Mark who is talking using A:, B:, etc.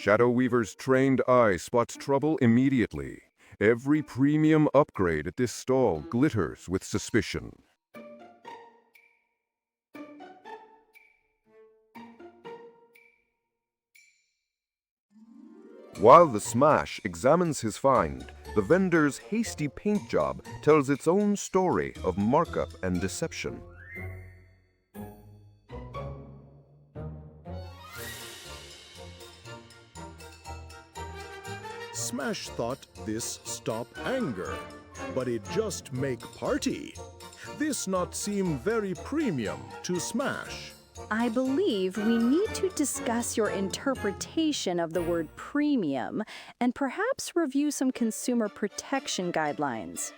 A: Shadow Weaver's trained eye spots trouble immediately. Every premium upgrade at this stall glitters with suspicion. While the Smash examines his find, the vendor's hasty paint job tells its own story of markup and deception.
B: Smash thought this stop anger, but it just make party. This not seem very premium to Smash.
C: I believe we need to discuss your interpretation of the word premium and perhaps review some consumer protection guidelines.